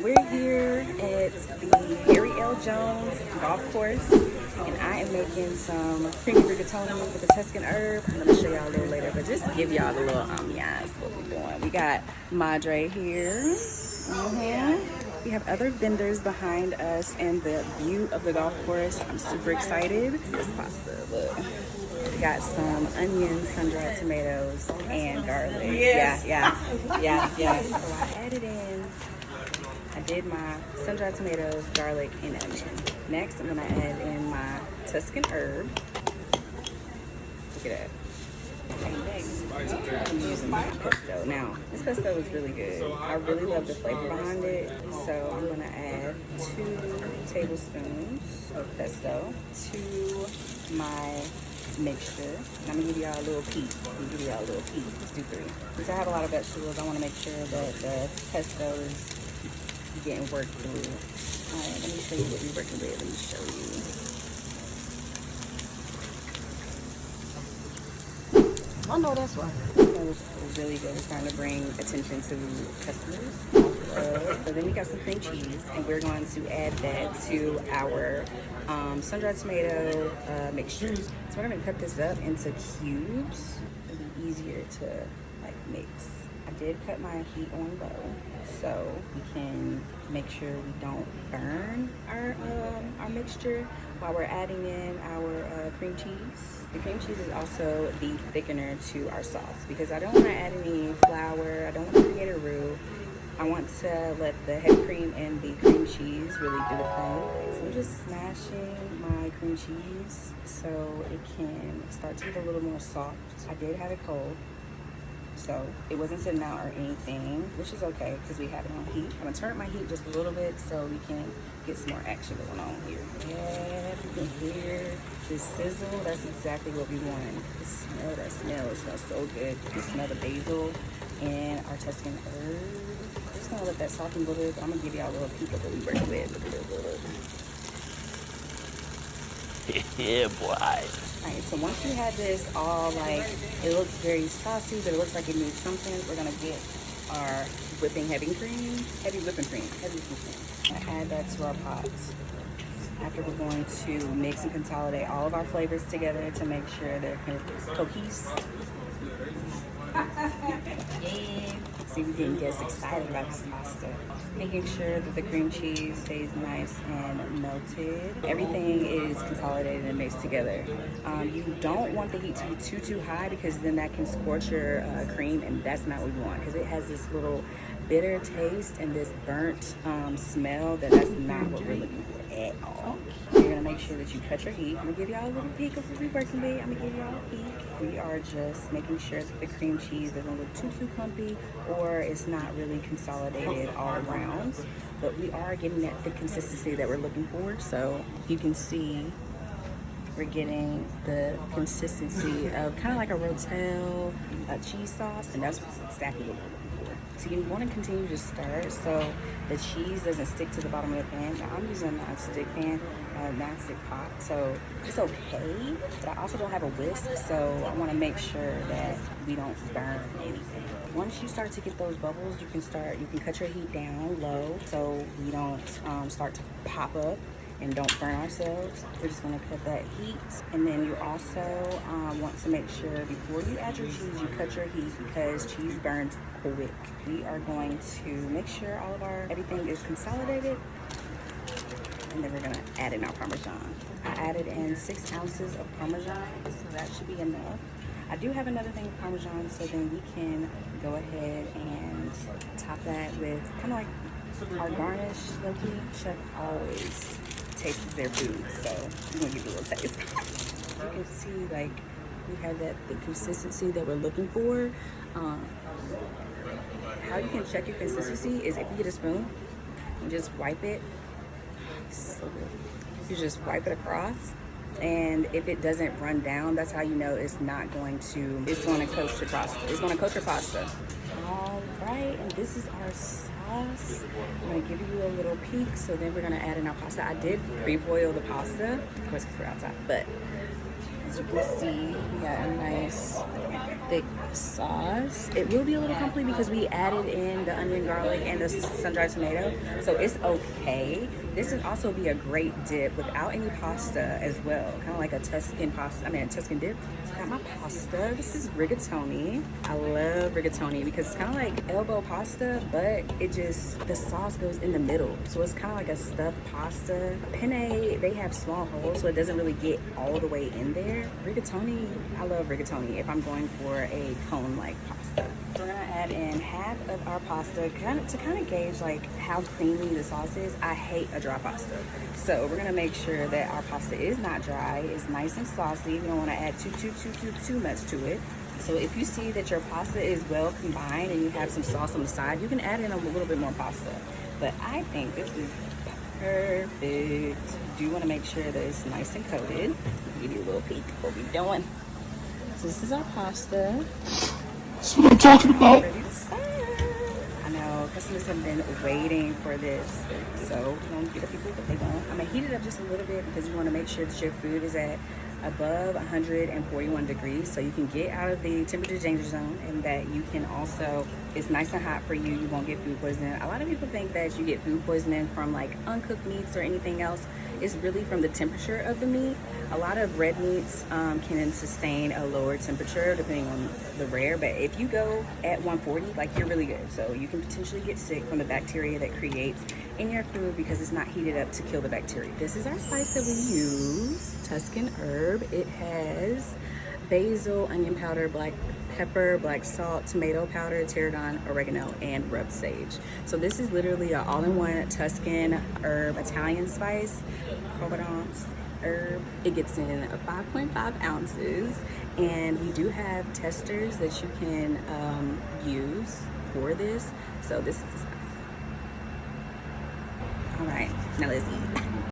we're here at the Harry L. Jones golf course, and I am making some creamy rigatoni with the Tuscan herb. I'm gonna show y'all a little later, but just to give y'all the little ambiance what we're doing. We got Madre here. We have other vendors behind us and the view of the golf course. I'm super excited. This pasta, look. We got some onions, sun-dried tomatoes, and garlic. Yes. Yeah. So I did my sun-dried tomatoes, garlic, and onion. Next, I'm gonna add in my Tuscan herb. Look at that. And next, I'm using my pesto. Now, this pesto is really good. I really love the flavor behind it. So I'm gonna add 2 tablespoons of pesto to my mixture. And I'm gonna give y'all a little peek. Let's do 3. Since I have a lot of vegetables, I wanna make sure that the pesto is getting worked through. All right, let me show you what we're working with. Let me show you. Oh no, that's why. That was really good. It's trying to bring attention to customers. So then we got some cream cheese, and we're going to add that to our sun-dried tomato mixture. So we're going to cut this up into cubes. It'll be easier to like mix. I did cut my heat on low, so we can make sure we don't burn our mixture while we're adding in our cream cheese. The cream cheese is also the thickener to our sauce because I don't want to add any flour. I don't want to create a roux. I want to let the heavy cream and the cream cheese really do the thing. So I'm just smashing my cream cheese so it can start to get a little more soft. I did have it cold, so it wasn't sitting out or anything, which is okay because we have it on heat. I'm gonna turn up my heat just a little bit so we can get some more action going on here. Yeah, you can hear this sizzle. That's exactly what we want. Smell that smell. It smells so good. You can smell the basil and our Tuscan herb. I'm just gonna let that soften a little bit. I'm gonna give y'all a little peek of what we work with. Yeah, boy. Alright, so once you have this all like, it looks very saucy, but it looks like it needs something, we're gonna get our heavy whipping cream. And add that to our pot. After we're going to mix and consolidate all of our flavors together to make sure they're cohesive. Yeah. See, we're getting guests excited about this pasta. Making sure that the cream cheese stays nice and melted. Everything is consolidated and mixed together. You don't want the heat to be too high because then that can scorch your cream, and that's not what we want because it has this little bitter taste and this burnt smell that's not what we're looking for at all. You're gonna make sure that you cut your heat. I'm gonna give y'all a little peek of what we're working with. I'm gonna give y'all a peek. We are just making sure that the cream cheese doesn't look too clumpy or it's not really consolidated all around. But we are getting that thick consistency that we're looking for. So you can see we're getting the consistency of kind of like a Rotel cheese sauce, and that's exactly what we're looking for. So you want to continue to stir so the cheese doesn't stick to the bottom of the pan. Now I'm using a non-stick pan, non-stick pot, so it's okay, but I also don't have a whisk, so I want to make sure that we don't burn anything. Once you start to get those bubbles, you can cut your heat down low so we don't start to pop up and don't burn ourselves. We're just gonna cut that heat. And then you also want to make sure before you add your cheese, you cut your heat because cheese burns quick. We are going to make sure everything is consolidated. And then we're gonna add in our Parmesan. I added in 6 ounces of Parmesan, so that should be enough. I do have another thing of Parmesan, so then we can go ahead and top that with kind of like our garnish. Loki Chef always tastes their food, so I'm gonna give you a little taste. You can see like we have the consistency that we're looking for. How you can check your consistency is if you get a spoon and just wipe it. So good. You just wipe it across, and if it doesn't run down, that's how you know it's going to coat your pasta. It's going to coat your pasta. All right, and this is our sauce. I'm going to give you a little peek, so then we're going to add in our pasta. I did pre-boil the pasta, of course, because we're outside, but As you can see, we got a nice thick sauce. It will be a little crumbly because we added in the onion, garlic, and the sun-dried tomato, so it's okay. This would also be a great dip without any pasta as well, kind of like a Tuscan pasta. I mean, a Tuscan dip. So I got my pasta. This is rigatoni. I love rigatoni because it's kind of like elbow pasta, but the sauce goes in the middle, so it's kind of like a stuffed pasta. Penne, they have small holes, so it doesn't really get all the way in there. Rigatoni, I love rigatoni if I'm going for a cone-like pasta. We're gonna add in half of our pasta to kind of gauge like how creamy the sauce is. I hate a dry pasta, so we're gonna make sure that our pasta is not dry, is nice and saucy. We don't want to add too much to it. So if you see that your pasta is well combined and you have some sauce on the side, you can add in a little bit more pasta. But I think this is perfect. You do want to make sure that it's nice and coated. I'll give you a little peek of what we're doing. So this is our pasta. That's what I'm talking about. Ready to serve. I know customers have been waiting for this, so we're gonna get the people what they want. I'm gonna heat it up just a little bit because you want to make sure that your food is at above 141 degrees, so you can get out of the temperature danger zone, and that you can also, it's nice and hot for you. You won't get food poisoning. A lot of people think that you get food poisoning from like uncooked meats or anything else. It's really from the temperature of the meat. A lot of red meats can sustain a lower temperature depending on the rare, but if you go at 140, like, you're really good. So you can potentially get sick from the bacteria that creates in your food because it's not heated up to kill the bacteria. This is our spice that we use, Tuscan Herb. It has basil, onion powder, black pepper, black salt, tomato powder, tarragon, oregano, and rubbed sage. So this is literally an all-in-one Tuscan Herb Italian spice, Provence herb. It gets in 5.5 ounces, and we do have testers that you can use for this. So this is the spice. All right, now let's eat.